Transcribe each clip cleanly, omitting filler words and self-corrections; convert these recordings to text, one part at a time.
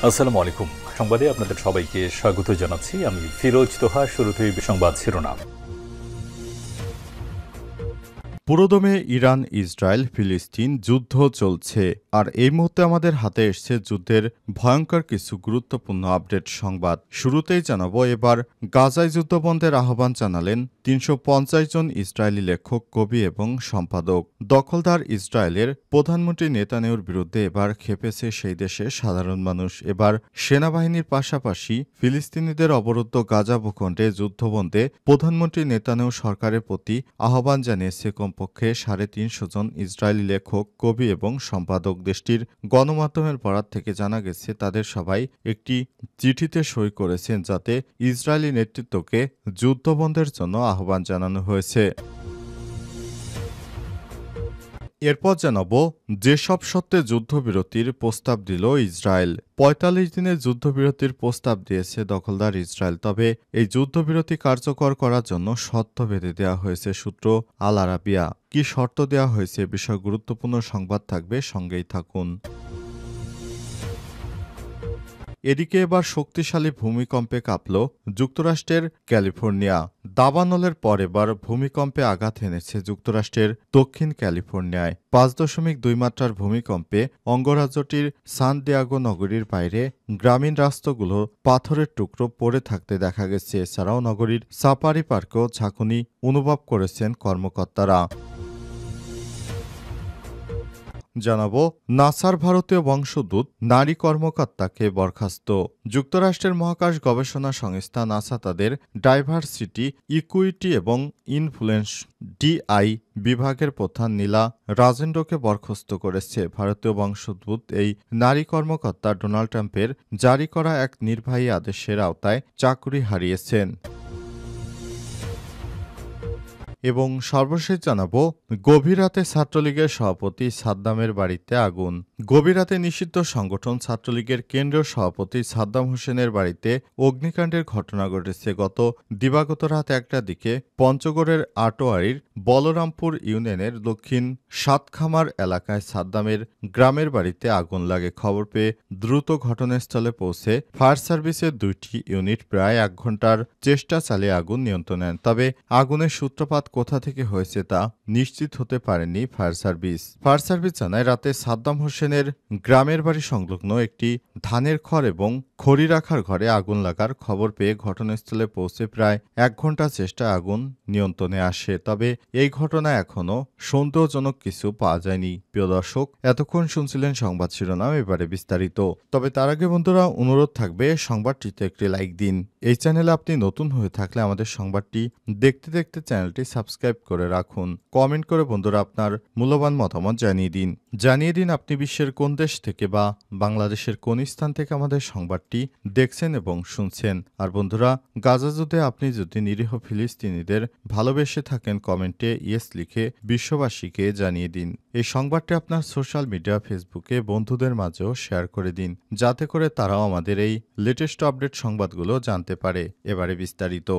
আসসালামু আলাইকুম। সংবাদে আপনাদের সবাইকে স্বাগত জানাচ্ছি। আমি ফিরোজ তোহা। শুরুতেই সংবাদ শিরোনাম। পুরোদমে ইরান, ইসরায়েল, ফিলিস্তিন যুদ্ধ চলছে। আর এই মুহূর্তে আমাদের হাতে এসছে যুদ্ধের ভয়ঙ্কর কিছু গুরুত্বপূর্ণ আপডেট সংবাদ। শুরুতেই জানাবো, এবার গাজায় যুদ্ধবন্ধের আহ্বান জানালেন ৩৫০ জন ইসরায়েলি লেখক, কবি এবং সম্পাদক। দখলদার ইসরায়েলের প্রধানমন্ত্রী নেতানিয়াহুর বিরুদ্ধে এবার খেপেছে সেই দেশের সাধারণ মানুষ। এবার সেনাবাহিনীর পাশাপাশি ফিলিস্তিনিদের অবরুদ্ধ গাজা ভূখণ্ডে যুদ্ধবন্ধে প্রধানমন্ত্রী নেতানিয়াহু সরকারের প্রতি আহ্বান জানিয়েছে কমপক্ষে ৩৫০ জন ইসরায়েলি লেখক, কবি এবং সম্পাদক। দেশটির গণমাধ্যমের বরাত থেকে জানা গেছে, তাদের সবাই একটি চিঠিতে সই করেছেন যাতে ইসরায়েলি নেতৃত্বকে যুদ্ধবন্ধের জন্য আহ্বান জানানো হয়েছে। এরপর জানাব, যেসব সত্ত্বে যুদ্ধবিরতির প্রস্তাব দিল ইসরায়েল। ৪৫ দিনের যুদ্ধবিরতির প্রস্তাব দিয়েছে দখলদার ইসরায়েল। তবে এই যুদ্ধবিরতি কার্যকর করার জন্য শর্ত বেঁধে দেওয়া হয়েছে। সূত্র আল আরাবিয়া। কি শর্ত দেওয়া হয়েছে, বিষয় গুরুত্বপূর্ণ সংবাদ থাকবে, সঙ্গেই থাকুন। এদিকে এবার শক্তিশালী ভূমিকম্পে কাঁপল যুক্তরাষ্ট্রের ক্যালিফোর্নিয়া। দাবানলের পর এবার ভূমিকম্পে আঘাত এনেছে যুক্তরাষ্ট্রের দক্ষিণ ক্যালিফোর্নিয়ায়। ৫.২ মাত্রার ভূমিকম্পে অঙ্গরাজ্যটির সান দিয়েগো নগরীর বাইরে গ্রামীণ রাস্তাগুলো পাথরের টুকরো পড়ে থাকতে দেখা গেছে। এছাড়াও নগরীর সাফারি পার্কেও ঝাঁকুনি অনুভব করেছেন কর্মকর্তারা। জানাবো, নাসার ভারতীয় বংশোদ্ভূত নারী কর্মকর্তাকে বরখাস্ত। যুক্তরাষ্ট্রের মহাকাশ গবেষণা সংস্থা নাসা তাদের ডাইভার্সিটি, ইকুইটি এবং ইনফ্লুয়েন্স ডিআই বিভাগের প্রধান নীলা রাজেন্দ্রকে বরখাস্ত করেছে। ভারতীয় বংশোদ্ভূত এই নারী কর্মকর্তা ডোনাল্ড ট্রাম্পের জারি করা এক নির্বাহী আদেশের আওতায় চাকরি হারিয়েছেন। এবং সর্বশেষ জানাবো, গভীর রাতে ছাত্রলীগের সভাপতি সাদ্দামের বাড়িতে আগুন। গভীর রাতে নিষিদ্ধ সংগঠন ছাত্রলীগের কেন্দ্রীয় সভাপতি সাদ্দাম হোসেনের বাড়িতে অগ্নিকাণ্ডের ঘটনা ঘটেছে। গত দিবাগত রাত ১টার দিকে পঞ্চগড়ের আটোয়ারির বলরামপুর ইউনিয়নের দক্ষিণ সাতখামার এলাকায় সাদ্দামের গ্রামের বাড়িতে আগুন লাগে। খবর পেয়ে দ্রুত ঘটনাস্থলে পৌঁছে ফায়ার সার্ভিসের ২টি ইউনিট প্রায় ১ ঘণ্টার চেষ্টা চালিয়ে আগুন নিয়ন্ত্রণে নেন। তবে আগুনের সূত্রপাত কোথা থেকে হয়েছে তা নিশ্চিত হতে পারেনি ফায়ার সার্ভিস। ফায়ার সার্ভিস জানায়, রাতে সাদ্দাম হোসেনের গ্রামের বাড়ি সংলগ্ন একটি ধানের খড় এবং খড়ি রাখার ঘরে আগুন লাগার খবর পেয়ে ঘটনাস্থলে পৌঁছে প্রায় ১ ঘণ্টা চেষ্টায় আগুন নিয়ন্ত্রণে আসে। তবে এই ঘটনায় এখনও সন্দেহজনক কিছু পাওয়া যায়নি। প্রিয় দর্শক, এতক্ষণ শুনছিলেন সংবাদ শিরোনাম, এবারে বিস্তারিত। তবে তার আগে বন্ধুরা, অনুরোধ থাকবে সংবাদটিতে একটি লাইক দিন। এই চ্যানেলে আপনি নতুন হয়ে থাকলে আমাদের সংবাদটি দেখতে দেখতে চ্যানেলটি সাবস্ক্রাইব করে রাখুন। কমেন্ট করে বন্ধুরা আপনার মূল্যবান মতামত জানিয়ে দিন আপনি বিশ্বের কোন দেশ থেকে বা বাংলাদেশের কোন স্থান থেকে আমাদের সংবাদটি দেখছেন এবং শুনছেন। আর বন্ধুরা, গাজা যুদ্ধে আপনি যদি নিরীহ ফিলিস্তিনিদের ভালোবেসে থাকেন, কমেন্টে ইয়েস লিখে বিশ্ববাসীকে জানিয়ে দিন। এই সংবাদটি আপনার সোশ্যাল মিডিয়া, ফেসবুকে বন্ধুদের মাঝেও শেয়ার করে দিন, যাতে করে তারাও আমাদের এই লেটেস্ট আপডেট সংবাদগুলো জানতে পারে। এবারে বিস্তারিত।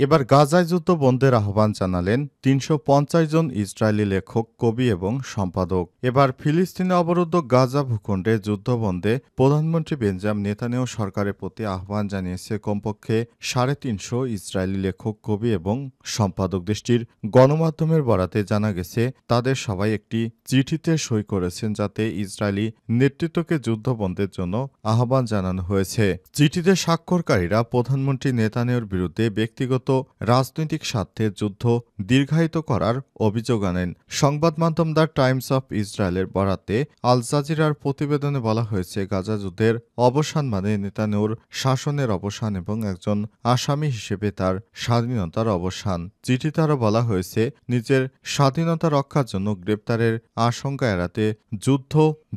এবার গাজায় যুদ্ধ বন্ধের আহ্বান জানালেন ৩৫০ জন ইসরায়েলি লেখক, কবি এবং সম্পাদক। এবার ফিলিস্তিনে অবরুদ্ধ গাজা ভূখণ্ডে যুদ্ধ বন্ধে প্রধানমন্ত্রী বেঞ্জামিন নেতানিয়াহু সরকারের প্রতি আহ্বান জানিয়েছে কমপক্ষে ৩৫০ ইসরায়েলি লেখক, কবি এবং সম্পাদক। দেশটির গণমাধ্যমের বরাতে জানা গেছে, তাদের সবাই একটি চিঠিতে সই করেছেন যাতে ইসরায়েলি নেতৃত্বকে যুদ্ধ বন্ধের জন্য আহ্বান জানানো হয়েছে। চিঠিতে স্বাক্ষরকারীরা প্রধানমন্ত্রী নেতানিয়াহুর বিরুদ্ধে ব্যক্তিগত রাজনৈতিক স্বার্থে যুদ্ধ দীর্ঘায়িত করার অভিযোগ আনেন। সংবাদ মাধ্যম দ্য টাইমস অফ ইসরায়েলের বরাতে আল জাজিরার প্রতিবেদনে বলা হয়েছে, গাজা যুদ্ধের অবসান মানে নেতানিয়াহুর শাসনের অবসান এবং একজন আসামি হিসেবে তার স্বাধীনতার অবসান। চিঠিতে আরও বলা হয়েছে, নিজের স্বাধীনতা রক্ষার জন্য গ্রেপ্তারের আশঙ্কা এড়াতে যুদ্ধ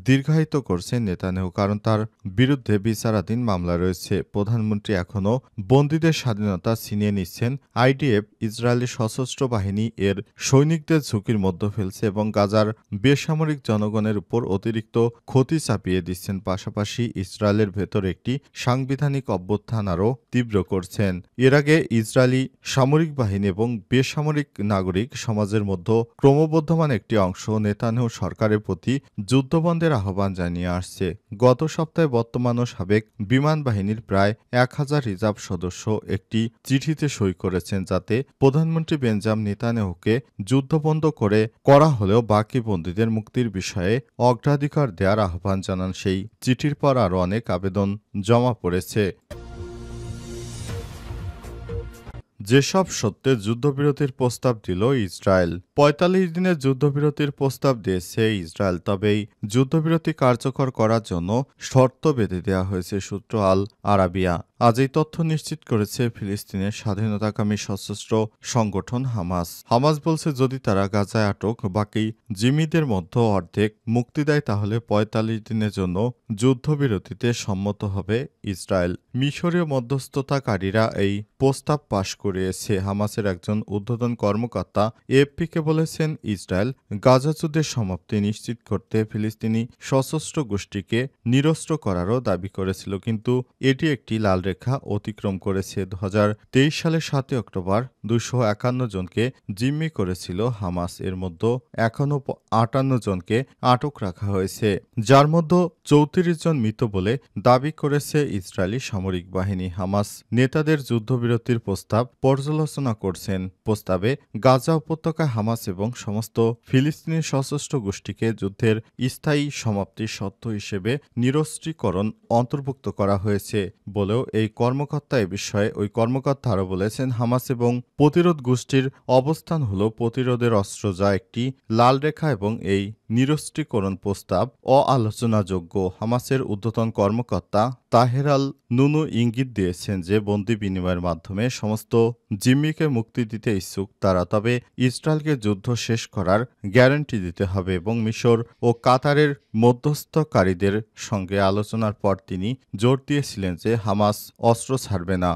দীর্ঘায়িত করছেন নেতানিয়াহু, কারণ তার বিরুদ্ধে বিচারাধীন মামলা রয়েছে। প্রধানমন্ত্রী এখনও বন্দীদের স্বাধীনতা ছিনিয়ে নিচ্ছে বলেছেন, আইডিএফ ইসরায়েলি সশস্ত্র বাহিনী এর সৈনিকদের ঝুঁকির মধ্যে ফেলছে এবং গাজার বেসামরিক জনগণের উপর অতিরিক্ত ক্ষতি চাপিয়ে দিচ্ছেন। পাশাপাশি ইসরায়েলের ভেতর একটি সাংবিধানিক অভ্যুত্থান আরও তীব্র করছেন। এর আগে ইসরায়েলি সামরিক বাহিনী এবং বেসামরিক নাগরিক সমাজের মধ্যে ক্রমবর্ধমান একটি অংশ নেতানিয়াহু সরকারের প্রতি যুদ্ধবন্ধের আহ্বান জানিয়ে আসছে। গত সপ্তাহে বর্তমান ও সাবেক বিমান বাহিনীর প্রায় 1000 রিজার্ভ সদস্য একটি চিঠিতে সই করেছেন, যাতে প্রধানমন্ত্রী বেঞ্জামিন নেতানিয়াহুকে যুদ্ধবন্ধ করা হলেও বাকি বন্দীদের মুক্তির বিষয়ে অগ্রাধিকার দেওয়ার আহ্বান জানান। সেই চিঠির পর আরও অনেক আবেদন জমা পড়েছে। যেসব সত্ত্বে যুদ্ধবিরতির প্রস্তাব দিল ইসরায়েল। ৪৫ দিনের যুদ্ধবিরতির প্রস্তাব দিয়েছে ইসরায়েল, তবে এই যুদ্ধবিরতি কার্যকর করার জন্য শর্ত বেঁধে দেওয়া হয়েছে। সূত্র আল আরাবিয়া আজ এই তথ্য নিশ্চিত করেছে ফিলিস্তিনের স্বাধীনতাকামী সশস্ত্র সংগঠন হামাস। হামাস বলছে, যদি তারা গাজায় আটক বাকি জিম্মিদের মধ্যে অর্ধেক মুক্তি দেয় তাহলে ৪৫ দিনের জন্য যুদ্ধবিরতিতে সম্মত হবে ইসরায়েল। মিশরীয় মধ্যস্থতাকারীরা এই প্রস্তাব পাশ করিয়েছে। হামাসের একজন ঊর্ধ্বতন কর্মকর্তা এএফপিকে বলেছেন, ইসরায়েল গাজা যুদ্ধের সমাপ্তি নিশ্চিত করতে ফিলিস্তিনি সশস্ত্র গোষ্ঠীকে নিরস্ত্র করারও দাবি করেছিল, কিন্তু এটি একটি লাল রেখা অতিক্রম করেছে। ২০২৩ সালের ৭ অক্টোবর ২৫১ জনকে জিম্মি করেছিল হামাস। এর মধ্যে এখনও ৫৮ জনকে আটক রাখা হয়েছে, যার মধ্যে ৩৪ জন মৃত বলে দাবি করেছে ইসরায়েলি সামরিক বাহিনী। হামাস নেতাদের যুদ্ধবিরতির প্রস্তাব পর্যালোচনা করছেন। প্রস্তাবে গাজা উপত্যকায় হামাস এবং সমস্ত ফিলিস্তিনি সশস্ত্র গোষ্ঠীকে যুদ্ধের স্থায়ী সমাপ্তির শর্ত হিসেবে নিরস্ত্রীকরণ অন্তর্ভুক্ত করা হয়েছে বলেও ওই কর্মকর্তা আরও বলেছেন, হামাস এবং প্রতিরোধ গোষ্ঠীর অবস্থান হল প্রতিরোধের অস্ত্র, যা একটি লাল রেখা, এবং এই নিরস্ত্রীকরণ প্রস্তাব অআলোচনাযোগ্য। হামাসের ঊর্ধ্বতন কর্মকর্তা তাহের আল নুনু ইঙ্গিত দিয়েছেন যে বন্দি বিনিময়ের মাধ্যমে সমস্ত জিম্মিকে মুক্তি দিতে ইচ্ছুক তারা, তবে ইসরায়েলকে যুদ্ধ শেষ করার গ্যারান্টি দিতে হবে এবং মিশর ও কাতারের মধ্যস্থকারীদের সঙ্গে আলোচনার পর তিনি জোর দিয়েছিলেন যে হামাস অস্ত্র ছাড়বে না।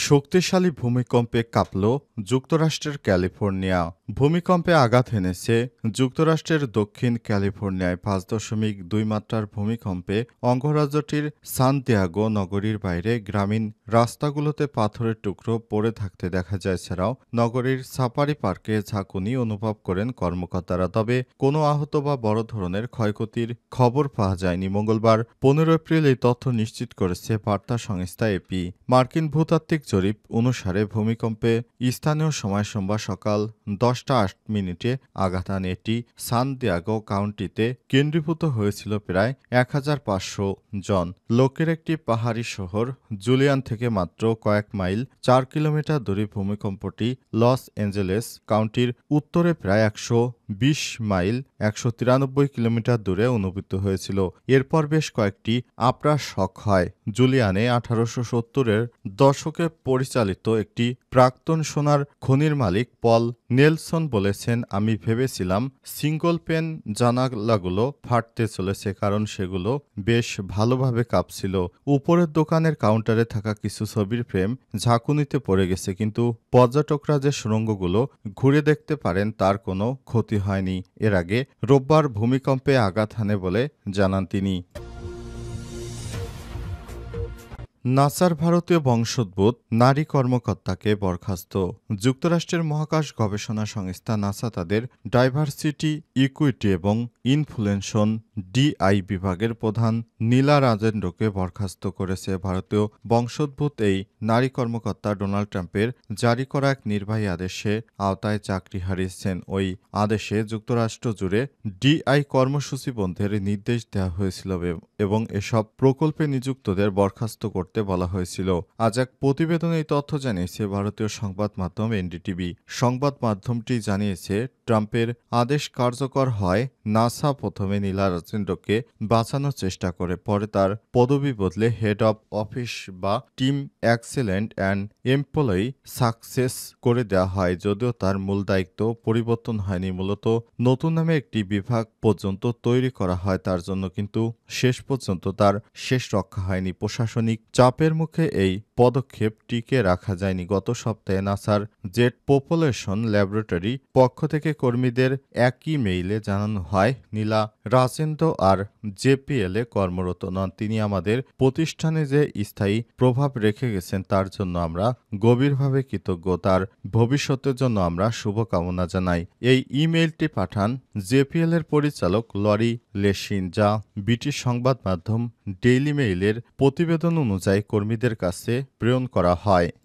শক্তিশালী ভূমিকম্পে কাঁপল যুক্তরাষ্ট্রের ক্যালিফোর্নিয়া। ভূমিকম্পে আঘাত হেনেছে যুক্তরাষ্ট্রের দক্ষিণ ক্যালিফোর্নিয়ায়। ৫.২ মাত্রার ভূমিকম্পে অঙ্গরাজ্যটির সান দিয়েগো নগরীর বাইরে গ্রামীণ রাস্তাগুলোতে পাথরের টুকরো পড়ে থাকতে দেখা যায়। এছাড়াও নগরীর সাফারি পার্কে ঝাঁকুনি অনুভব করেন কর্মকর্তারা, তবে কোনো আহত বা বড় ধরনের ক্ষয়ক্ষতির খবর পাওয়া যায়নি। মঙ্গলবার ১৫ এপ্রিল এই তথ্য নিশ্চিত করেছে বার্তা সংস্থা এপি। মার্কিন ভূতাত্ত্বিক জরিপ অনুসারে ভূমিকম্পে স্থানীয় সময় সোমবার সকাল 10টা 8 আঘাত আনে। এটি সান দিয়েগো কাউন্টিতে কেন্দ্রীভূত হয়েছিল প্রায় ১৫০০ জন লোকের একটি পাহাড়ি শহর জুলিয়ান থেকে মাত্র কয়েক মাইল ৪ কিলোমিটার দূরে। ভূমিকম্পটি লস অ্যাঞ্জেলেস কাউন্টির উত্তরে প্রায় ১২০ মাইল ১৯৩ কিলোমিটার দূরে অনুভূত হয়েছিল। এরপর বেশ কয়েকটি আপরাশ শক হয়। জুলিয়ানে ১৮৭০-এর দশকে পরিচালিত একটি প্রাক্তন সোনার খনির মালিক পল নেলসন বলেছেন, আমি ভেবেছিলাম সিঙ্গল পেন জানালাগুলো ফাটতে চলেছে, কারণ সেগুলো বেশ ভালোভাবে কাঁপছিল। উপরের দোকানের কাউন্টারে থাকা কিছু ছবির ফ্রেম ঝাঁকুনিতে পড়ে গেছে, কিন্তু পর্যটকরা যে সুড়ঙ্গগুলো ঘুরে দেখতে পারেন তার কোনো ক্ষতি হয়নি। এর আগে রোববার ভূমিকম্পে আঘাত হানে বলে জানান তিনি। নাসার ভারতীয় বংশোদ্ভূত নারী কর্মকর্তাকে বরখাস্ত। যুক্তরাষ্ট্রের মহাকাশ গবেষণা সংস্থা নাসা তাদের ডাইভার্সিটি, ইকুইটি এবং ইনফ্লুয়েনশন ডিআই বিভাগের প্রধান নীলা রাজেন্দ্রকে বরখাস্ত করেছে। ভারতীয় বংশোদ্ভূত এই নারী কর্মকর্তা ডোনাল্ড ট্রাম্পের জারি করা এক নির্বাহী আদেশের আওতায় চাকরি হারিয়েছেন। ওই আদেশে যুক্তরাষ্ট্র জুড়ে ডিআই কর্মসূচি বন্ধের নির্দেশ দেওয়া হয়েছিল এবং এসব প্রকল্পে নিযুক্তদের বরখাস্ত করতে বলা হয়েছিল। আজ এক প্রতিবেদনে এই তথ্য জানিয়েছে ভারতীয় সংবাদ মাধ্যম এনডিটিভি। সংবাদ মাধ্যমটি জানিয়েছে, ট্রাম্পের আদেশ কার্যকর হয় নাসা প্রথমে নীলা রাজেন্দ্রকে বাঁচানোর চেষ্টা করে। পরে তার পদবি বদলে হেড অব অফিস বা team excellent and employee success করে দেওয়া হয়। যদিও তার মূল দায়িত্ব পরিবর্তন হয়নি, মূলত নতুন নামে একটি বিভাগ পর্যন্ত তৈরি করা হয় তার জন্য, কিন্তু শেষ পর্যন্ত তার শেষ রক্ষা হয়নি। প্রশাসনিক চাপের মুখে এই পদক্ষেপ টিকে রাখা যায়নি। গত সপ্তাহে নাসার জেট পপুলেশন ল্যাবরেটরি পক্ষ থেকে কর্মীদের এক ইমেইলে জানানো হয়, নীলা রাজেন্দ্র আর জেপিএলে কর্মরত নন। তিনি আমাদের প্রতিষ্ঠানে যে স্থায়ী প্রভাব রেখে গেছেন তার জন্য আমরা গভীরভাবে কৃতজ্ঞ। তার ভবিষ্যতের জন্য আমরা শুভকামনা জানাই। এই ইমেইলটি পাঠান জেপিএল এর পরিচালক লরি লেসিন, যা ব্রিটিশ সংবাদ মাধ্যম ডেইলি মেইলের প্রতিবেদন অনুযায়ী কর্মীদের কাছে প্রেরণ করা হয়।